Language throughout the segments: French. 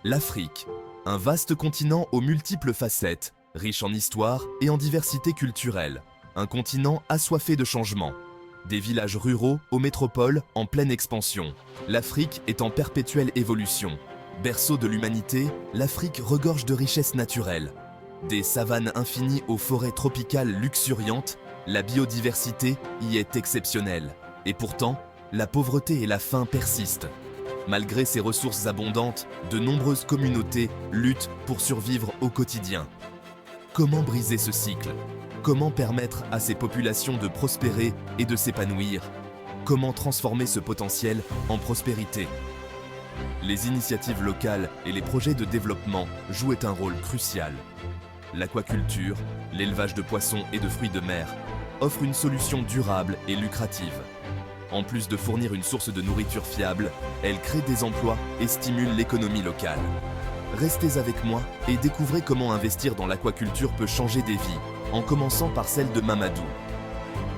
L'Afrique, un vaste continent aux multiples facettes, riche en histoire et en diversité culturelle. Un continent assoiffé de changements. Des villages ruraux aux métropoles en pleine expansion. L'Afrique est en perpétuelle évolution. Berceau de l'humanité, l'Afrique regorge de richesses naturelles. Des savanes infinies aux forêts tropicales luxuriantes, la biodiversité y est exceptionnelle. Et pourtant, la pauvreté et la faim persistent. Malgré ces ressources abondantes, de nombreuses communautés luttent pour survivre au quotidien. Comment briser ce cycle? Comment permettre à ces populations de prospérer et de s'épanouir? Comment transformer ce potentiel en prospérité? Les initiatives locales et les projets de développement jouent un rôle crucial. L'aquaculture, l'élevage de poissons et de fruits de mer offrent une solution durable et lucrative. En plus de fournir une source de nourriture fiable, elle crée des emplois et stimule l'économie locale. Restez avec moi et découvrez comment investir dans l'aquaculture peut changer des vies, en commençant par celle de Mamadou.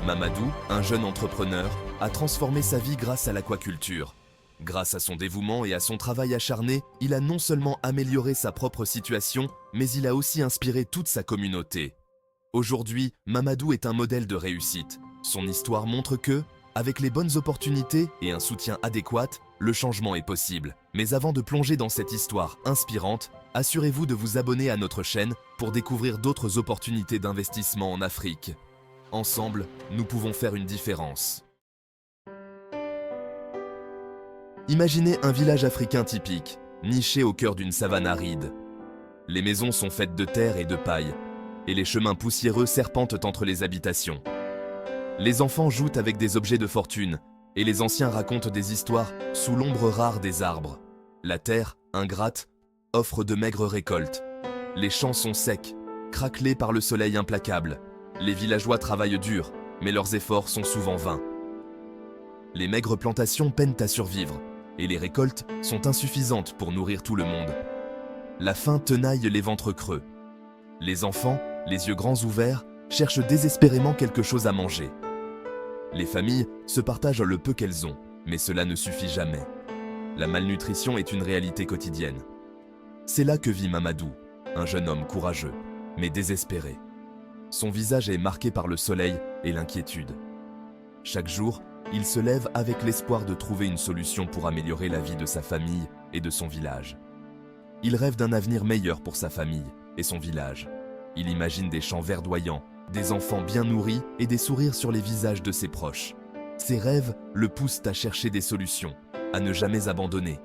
Mamadou, un jeune entrepreneur, a transformé sa vie grâce à l'aquaculture. Grâce à son dévouement et à son travail acharné, il a non seulement amélioré sa propre situation, mais il a aussi inspiré toute sa communauté. Aujourd'hui, Mamadou est un modèle de réussite. Son histoire montre que, avec les bonnes opportunités et un soutien adéquat, le changement est possible. Mais avant de plonger dans cette histoire inspirante, assurez-vous de vous abonner à notre chaîne pour découvrir d'autres opportunités d'investissement en Afrique. Ensemble, nous pouvons faire une différence. Imaginez un village africain typique, niché au cœur d'une savane aride. Les maisons sont faites de terre et de paille, et les chemins poussiéreux serpentent entre les habitations. Les enfants jouent avec des objets de fortune, et les anciens racontent des histoires sous l'ombre rare des arbres. La terre, ingrate, offre de maigres récoltes. Les champs sont secs, craquelés par le soleil implacable. Les villageois travaillent dur, mais leurs efforts sont souvent vains. Les maigres plantations peinent à survivre, et les récoltes sont insuffisantes pour nourrir tout le monde. La faim tenaille les ventres creux. Les enfants, les yeux grands ouverts, cherchent désespérément quelque chose à manger. Les familles se partagent le peu qu'elles ont, mais cela ne suffit jamais. La malnutrition est une réalité quotidienne. C'est là que vit Mamadou, un jeune homme courageux, mais désespéré. Son visage est marqué par le soleil et l'inquiétude. Chaque jour, il se lève avec l'espoir de trouver une solution pour améliorer la vie de sa famille et de son village. Il rêve d'un avenir meilleur pour sa famille et son village. Il imagine des champs verdoyants, des enfants bien nourris et des sourires sur les visages de ses proches. Ses rêves le poussent à chercher des solutions, à ne jamais abandonner.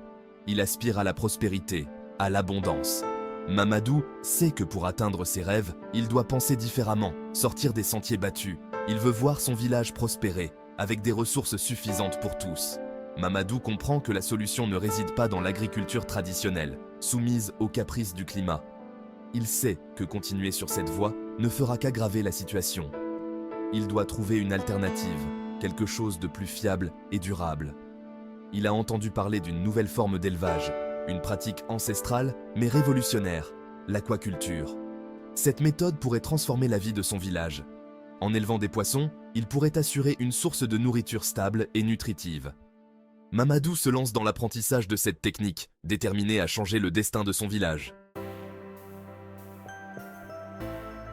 Il aspire à la prospérité, à l'abondance. Mamadou sait que pour atteindre ses rêves, il doit penser différemment, sortir des sentiers battus. Il veut voir son village prospérer, avec des ressources suffisantes pour tous. Mamadou comprend que la solution ne réside pas dans l'agriculture traditionnelle, soumise aux caprices du climat. Il sait que continuer sur cette voie ne fera qu'aggraver la situation. Il doit trouver une alternative, quelque chose de plus fiable et durable. Il a entendu parler d'une nouvelle forme d'élevage, une pratique ancestrale mais révolutionnaire, l'aquaculture. Cette méthode pourrait transformer la vie de son village. En élevant des poissons, il pourrait assurer une source de nourriture stable et nutritive. Mamadou se lance dans l'apprentissage de cette technique, déterminé à changer le destin de son village.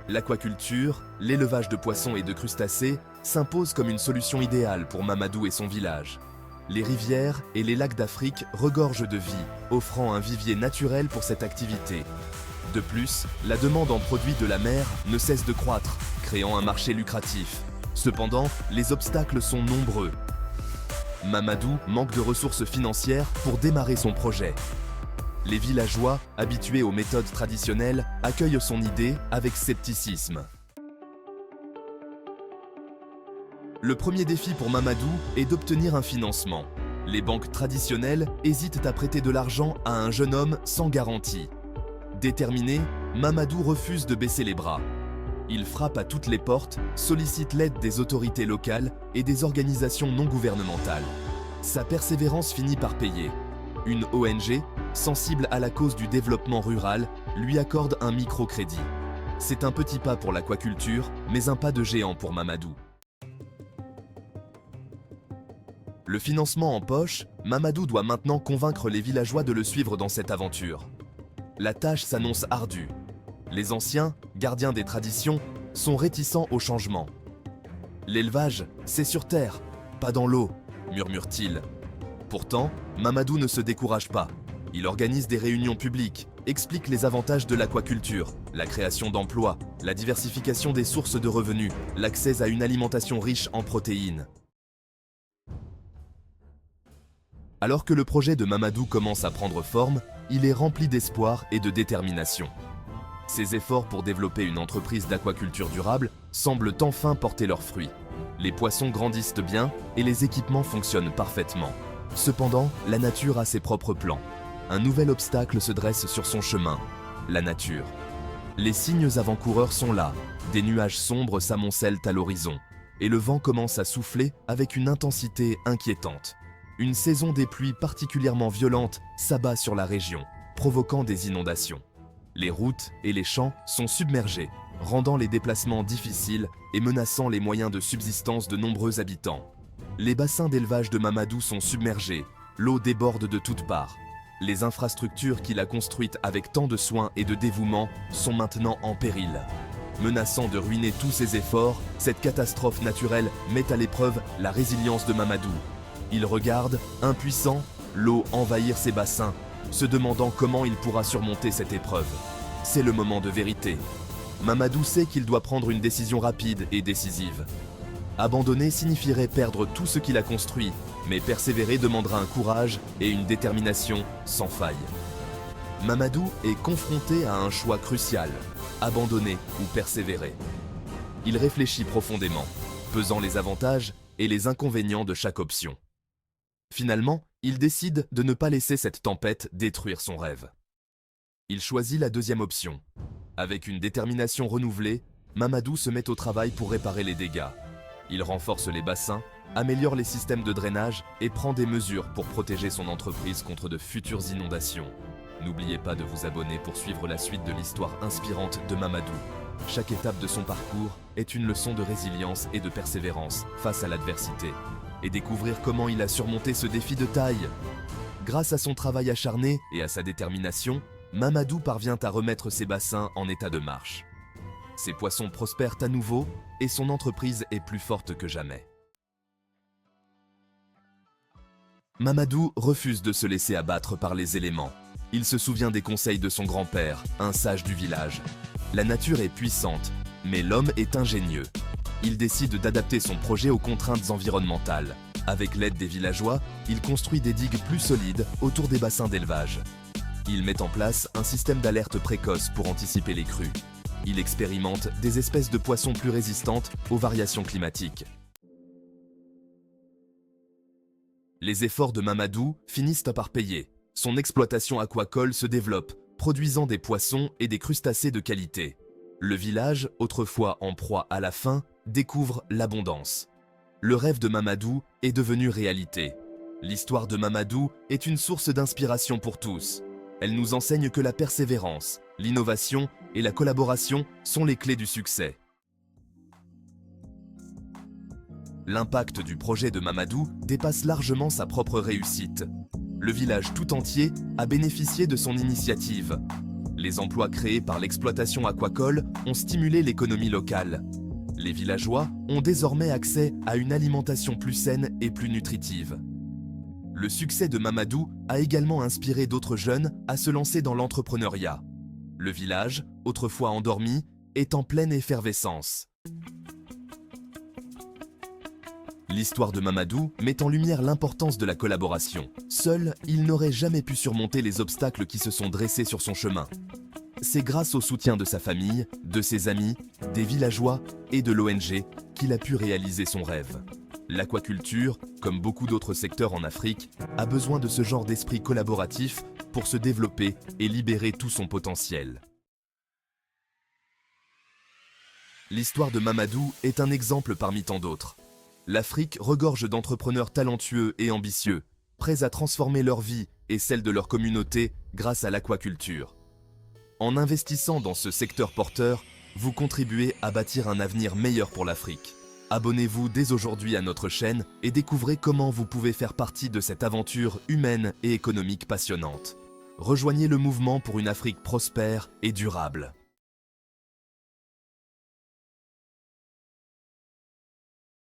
L'aquaculture, l'élevage de poissons et de crustacés s'imposent comme une solution idéale pour Mamadou et son village. Les rivières et les lacs d'Afrique regorgent de vie, offrant un vivier naturel pour cette activité. De plus, la demande en produits de la mer ne cesse de croître, créant un marché lucratif. Cependant, les obstacles sont nombreux. Mamadou manque de ressources financières pour démarrer son projet. Les villageois, habitués aux méthodes traditionnelles, accueillent son idée avec scepticisme. Le premier défi pour Mamadou est d'obtenir un financement. Les banques traditionnelles hésitent à prêter de l'argent à un jeune homme sans garantie. Déterminé, Mamadou refuse de baisser les bras. Il frappe à toutes les portes, sollicite l'aide des autorités locales et des organisations non gouvernementales. Sa persévérance finit par payer. Une ONG, sensible à la cause du développement rural, lui accorde un microcrédit. C'est un petit pas pour l'aquaculture, mais un pas de géant pour Mamadou. Le financement en poche, Mamadou doit maintenant convaincre les villageois de le suivre dans cette aventure. La tâche s'annonce ardue. Les anciens, gardiens des traditions, sont réticents au changement. L'élevage, c'est sur terre, pas dans l'eau, murmure-t-il. Pourtant, Mamadou ne se décourage pas. Il organise des réunions publiques, explique les avantages de l'aquaculture, la création d'emplois, la diversification des sources de revenus, l'accès à une alimentation riche en protéines. Alors que le projet de Mamadou commence à prendre forme, il est rempli d'espoir et de détermination. Ses efforts pour développer une entreprise d'aquaculture durable semblent enfin porter leurs fruits. Les poissons grandissent bien et les équipements fonctionnent parfaitement. Cependant, la nature a ses propres plans. Un nouvel obstacle se dresse sur son chemin, la nature. Les signes avant-coureurs sont là, des nuages sombres s'amoncellent à l'horizon, et le vent commence à souffler avec une intensité inquiétante. Une saison des pluies particulièrement violente s'abat sur la région, provoquant des inondations. Les routes et les champs sont submergés, rendant les déplacements difficiles et menaçant les moyens de subsistance de nombreux habitants. Les bassins d'élevage de Mamadou sont submergés, l'eau déborde de toutes parts. Les infrastructures qu'il a construites avec tant de soin et de dévouement sont maintenant en péril. Menaçant de ruiner tous ses efforts, cette catastrophe naturelle met à l'épreuve la résilience de Mamadou. Il regarde, impuissant, l'eau envahir ses bassins, se demandant comment il pourra surmonter cette épreuve. C'est le moment de vérité. Mamadou sait qu'il doit prendre une décision rapide et décisive. Abandonner signifierait perdre tout ce qu'il a construit, mais persévérer demandera un courage et une détermination sans faille. Mamadou est confronté à un choix crucial, abandonner ou persévérer. Il réfléchit profondément, pesant les avantages et les inconvénients de chaque option. Finalement, il décide de ne pas laisser cette tempête détruire son rêve. Il choisit la deuxième option. Avec une détermination renouvelée, Mamadou se met au travail pour réparer les dégâts. Il renforce les bassins, améliore les systèmes de drainage et prend des mesures pour protéger son entreprise contre de futures inondations. N'oubliez pas de vous abonner pour suivre la suite de l'histoire inspirante de Mamadou. Chaque étape de son parcours est une leçon de résilience et de persévérance face à l'adversité, et découvrir comment il a surmonté ce défi de taille. Grâce à son travail acharné et à sa détermination, Mamadou parvient à remettre ses bassins en état de marche. Ses poissons prospèrent à nouveau et son entreprise est plus forte que jamais. Mamadou refuse de se laisser abattre par les éléments. Il se souvient des conseils de son grand-père, un sage du village. La nature est puissante, mais l'homme est ingénieux. Il décide d'adapter son projet aux contraintes environnementales. Avec l'aide des villageois, il construit des digues plus solides autour des bassins d'élevage. Il met en place un système d'alerte précoce pour anticiper les crues. Il expérimente des espèces de poissons plus résistantes aux variations climatiques. Les efforts de Mamadou finissent par payer. Son exploitation aquacole se développe, produisant des poissons et des crustacés de qualité. Le village, autrefois en proie à la faim, découvre l'abondance. Le rêve de Mamadou est devenu réalité. L'histoire de Mamadou est une source d'inspiration pour tous. Elle nous enseigne que la persévérance, l'innovation et la collaboration sont les clés du succès. L'impact du projet de Mamadou dépasse largement sa propre réussite. Le village tout entier a bénéficié de son initiative. Les emplois créés par l'exploitation aquacole ont stimulé l'économie locale. Les villageois ont désormais accès à une alimentation plus saine et plus nutritive. Le succès de Mamadou a également inspiré d'autres jeunes à se lancer dans l'entrepreneuriat. Le village, autrefois endormi, est en pleine effervescence. L'histoire de Mamadou met en lumière l'importance de la collaboration. Seul, il n'aurait jamais pu surmonter les obstacles qui se sont dressés sur son chemin. C'est grâce au soutien de sa famille, de ses amis, des villageois et de l'ONG qu'il a pu réaliser son rêve. L'aquaculture, comme beaucoup d'autres secteurs en Afrique, a besoin de ce genre d'esprit collaboratif pour se développer et libérer tout son potentiel. L'histoire de Mamadou est un exemple parmi tant d'autres. L'Afrique regorge d'entrepreneurs talentueux et ambitieux, prêts à transformer leur vie et celle de leur communauté grâce à l'aquaculture. En investissant dans ce secteur porteur, vous contribuez à bâtir un avenir meilleur pour l'Afrique. Abonnez-vous dès aujourd'hui à notre chaîne et découvrez comment vous pouvez faire partie de cette aventure humaine et économique passionnante. Rejoignez le mouvement pour une Afrique prospère et durable.